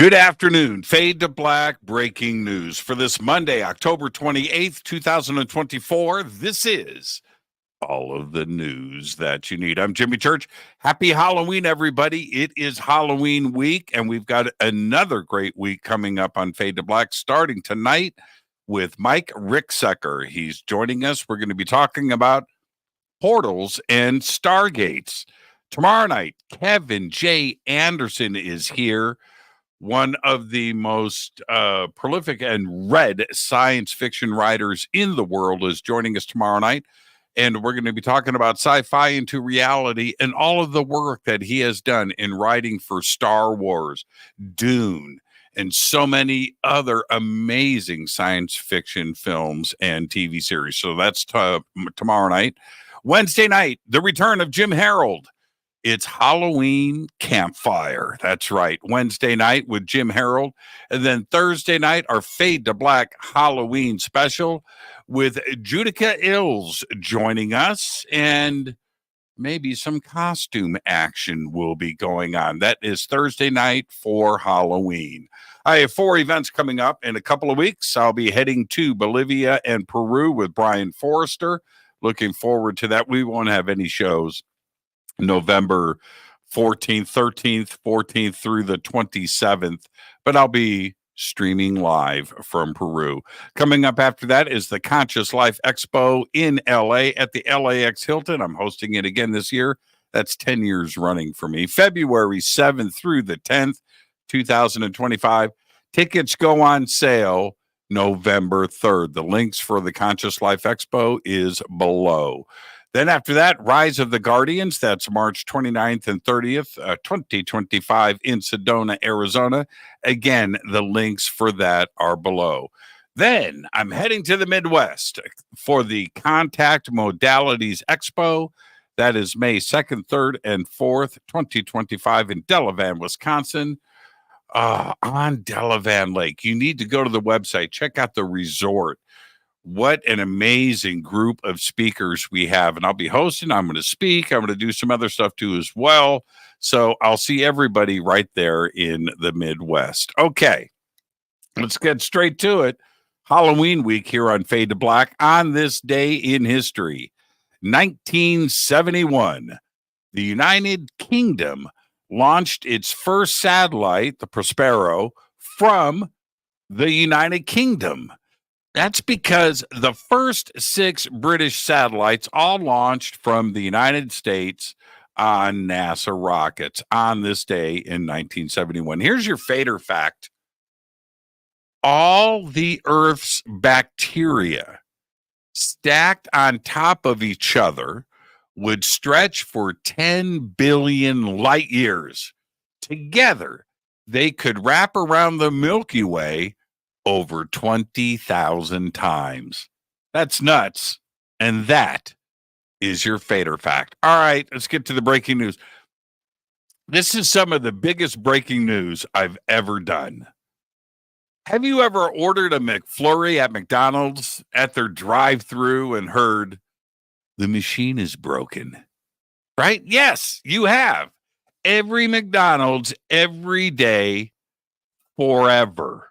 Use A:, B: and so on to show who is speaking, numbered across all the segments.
A: Good afternoon. Fade to Black breaking news for this Monday, October 28th, 2024. This is all of the news that you need. I'm Jimmy Church. Happy Halloween, everybody. It is Halloween week, and we've got another great week coming up on Fade to Black starting tonight with Mike Ricksecker. He's joining us. We're going to be talking about portals and stargates. Tomorrow night, Kevin J. Anderson is here. One of the most prolific and read science fiction writers in the world is joining us tomorrow night. And we're going to be talking about sci-fi into reality and all of the work that he has done in writing for Star Wars, Dune, and so many other amazing science fiction films and TV series. So that's tomorrow night. Wednesday night, the return of Jim Harold. It's Halloween Campfire. That's right. Wednesday night with Jim Harold. And then Thursday night, our Fade to Black Halloween special with Judica Ills joining us. And maybe some costume action will be going on. That is Thursday night for Halloween. I have 4 events coming up in a couple of weeks. I'll be heading to Bolivia and Peru with Brian Forrester. Looking forward to that. We won't have any shows November 14th, 13th, 14th through the 27th, but I'll be streaming live from Peru. Coming up after that is the Conscious Life Expo in LA at the LAX Hilton. I'm hosting it again this year. That's 10 years running for me. February 7th through the 10th, 2025. Tickets go on sale November 3rd. The links for the Conscious Life Expo is below. Then after that, Rise of the Guardians, that's March 29th and 30th, 2025 in Sedona, Arizona. Again, the links for that are below. Then I'm heading to the Midwest for the Contact Modalities Expo. That is May 2nd, 3rd, and 4th, 2025 in Delavan, Wisconsin. On Delavan Lake. You need to go to the website, check out the resort. What an amazing group of speakers we have. And I'll be hosting. I'm going to speak. I'm going to do some other stuff too as well. So I'll see everybody right there in the Midwest. Okay, let's get straight to it. Halloween week here on Fade to Black. On this day in history, 1971, the United Kingdom launched its first satellite, the Prospero, from the United Kingdom. That's because the first 6 British satellites all launched from the United States on NASA rockets on this day in 1971. Here's your fader fact. All the Earth's bacteria stacked on top of each other would stretch for 10 billion light years. Together, they could wrap around the Milky Way over 20,000 times. That's nuts. And that is your fader fact. All right, let's get to the breaking news. This is some of the biggest breaking news I've ever done. Have you ever ordered a McFlurry at McDonald's at their drive-thru and heard the machine is broken? Right? Yes, you have. Every McDonald's, every day, forever.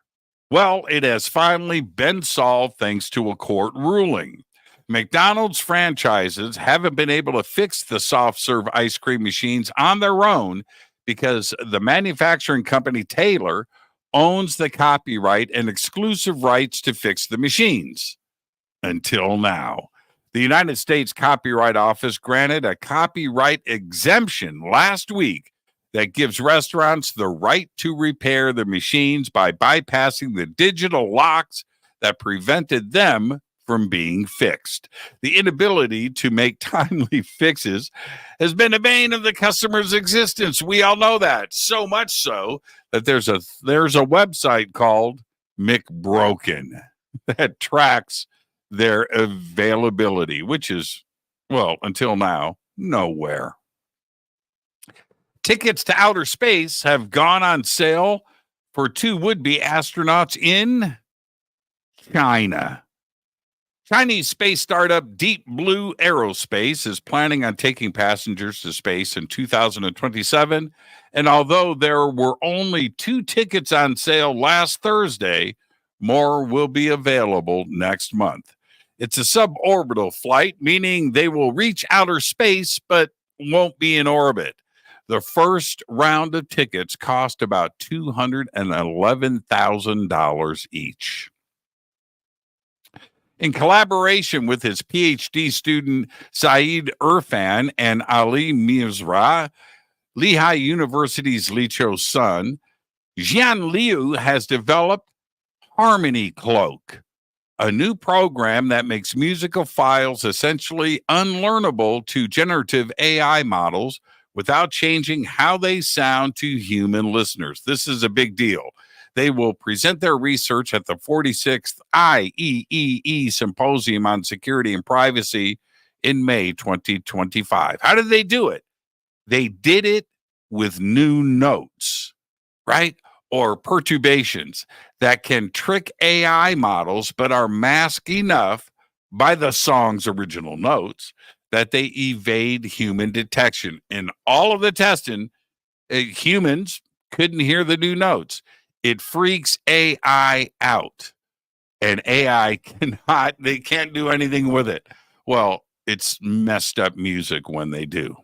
A: Well, it has finally been solved thanks to a court ruling. McDonald's franchises haven't been able to fix the soft-serve ice cream machines on their own because the manufacturing company Taylor owns the copyright and exclusive rights to fix the machines. Until now. The United States Copyright Office granted a copyright exemption last week that gives restaurants the right to repair the machines by bypassing the digital locks that prevented them from being fixed. The inability to make timely fixes has been a bane of the customer's existence. We all know that. So much so that there's a website called McBroken that tracks their availability, which is, well, until now, nowhere. Tickets to outer space have gone on sale for 2 would-be astronauts in China. Chinese space startup Deep Blue Aerospace is planning on taking passengers to space in 2027. And although there were only 2 tickets on sale last Thursday, more will be available next month. It's a suborbital flight, meaning they will reach outer space but won't be in orbit. The first round of tickets cost about $211,000 each. In collaboration with his PhD student Saeed Irfan and Ali Mizra, Lehigh University's Li Cho's son, Jian Liu has developed Harmony Cloak, a new program that makes musical files essentially unlearnable to generative AI models without changing how they sound to human listeners. This is a big deal. They will present their research at the 46th IEEE Symposium on Security and Privacy in May 2025. How did they do it? They did it with new notes, right? Or perturbations that can trick AI models but are masked enough by the song's original notes that they evade human detection. In all of the testing, humans couldn't hear the new notes. It freaks AI out, and AI they can't do anything with it. Well, it's messed up music when they do.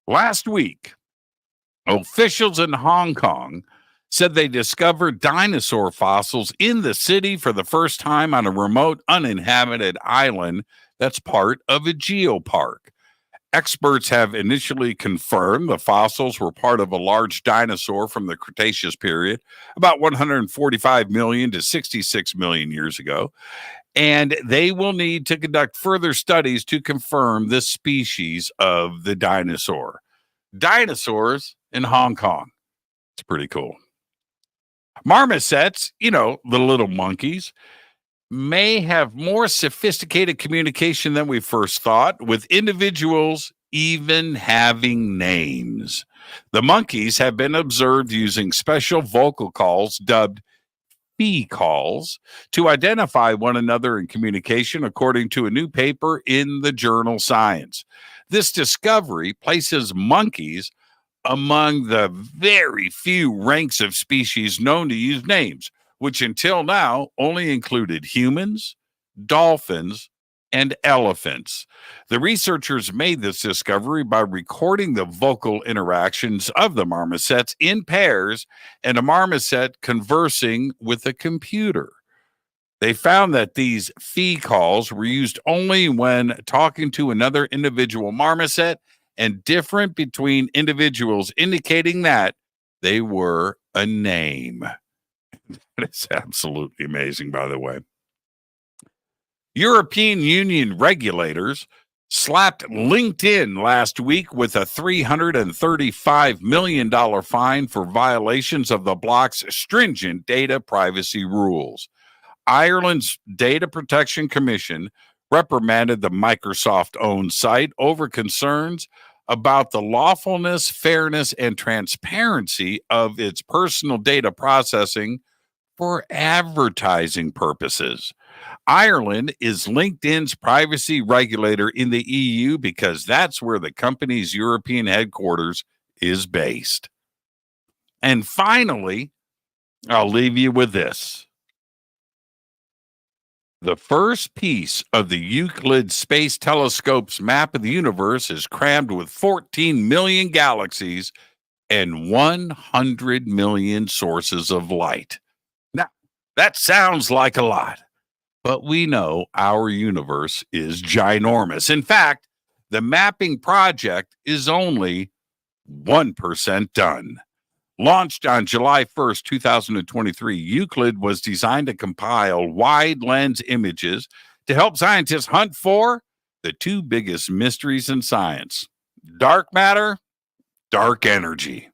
A: Last week, officials in Hong Kong said they discovered dinosaur fossils in the city for the first time on a remote, uninhabited island that's part of a geopark. Experts have initially confirmed the fossils were part of a large dinosaur from the Cretaceous period, about 145 million to 66 million years ago, and they will need to conduct further studies to confirm the species of the dinosaur. Dinosaurs in Hong Kong. It's pretty cool. Marmosets, the little monkeys, may have more sophisticated communication than we first thought, with individuals even having names. The monkeys have been observed using special vocal calls dubbed phi calls to identify one another in communication, according to a new paper in the journal Science. This discovery places monkeys among the very few ranks of species known to use names, which until now only included humans, dolphins, and elephants. The researchers made this discovery by recording the vocal interactions of the marmosets in pairs and a marmoset conversing with a computer. They found that these phi calls were used only when talking to another individual marmoset and different between individuals, indicating that they were a name. It's absolutely amazing, by the way. European Union regulators slapped LinkedIn last week with a $335 million fine for violations of the bloc's stringent data privacy rules. Ireland's Data Protection Commission reprimanded the Microsoft-owned site over concerns about the lawfulness, fairness, and transparency of its personal data processing for advertising purposes. Ireland is LinkedIn's privacy regulator in the EU because that's where the company's European headquarters is based. And finally, I'll leave you with this. The first piece of the UCLID Space Telescope's map of the universe is crammed with 14 million galaxies and 100 million sources of light. Now, that sounds like a lot, but we know our universe is ginormous. In fact, the mapping project is only 1% done. Launched on July 1st, 2023, UCLID was designed to compile wide lens images to help scientists hunt for the 2 biggest mysteries in science: dark matter, dark energy.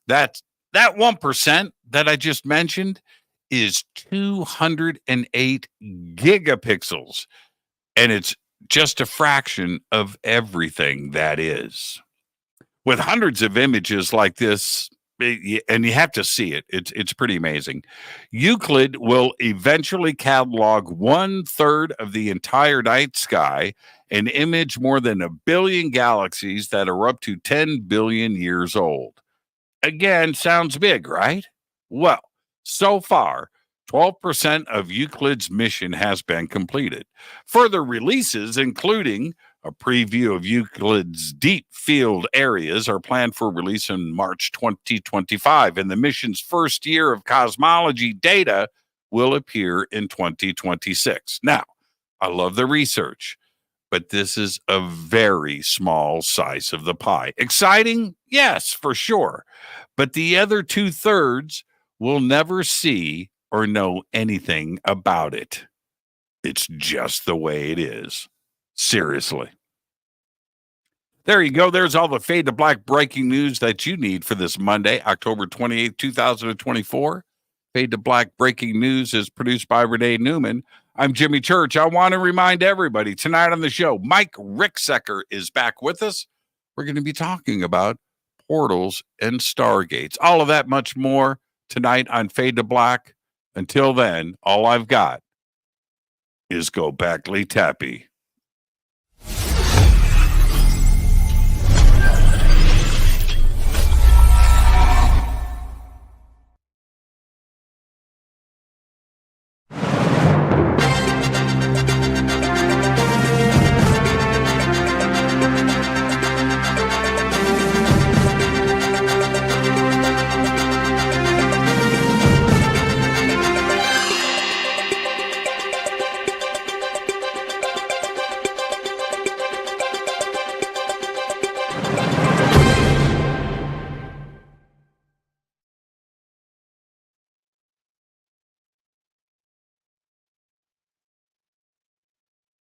A: That 1% that I just mentioned is 208 gigapixels, and it's just a fraction of everything that is. With hundreds of images like this and you have to see it. It's pretty amazing. Euclid will eventually catalog 1/3 of the entire night sky and image more than 1 billion galaxies that are up to 10 billion years old. Again, sounds big, right? Well, so far, 12% of Euclid's mission has been completed. Further releases, including a preview of Euclid's deep field areas, are planned for release in March 2025, and the mission's first year of cosmology data will appear in 2026. Now, I love the research, but this is a very small slice of the pie. Exciting? Yes, for sure. But the other 2/3 will never see or know anything about it. It's just the way it is. Seriously. There you go. There's all the Fade to Black breaking news that you need for this Monday, October 28th, 2024. Fade to Black breaking news is produced by Renee Neumann. I'm Jimmy Church. I want to remind everybody tonight on the show, Mike Ricksecker is back with us. We're going to be talking about portals and stargates. All of that, much more tonight on Fade to Black. Until then, all I've got is Go Backley Tappy.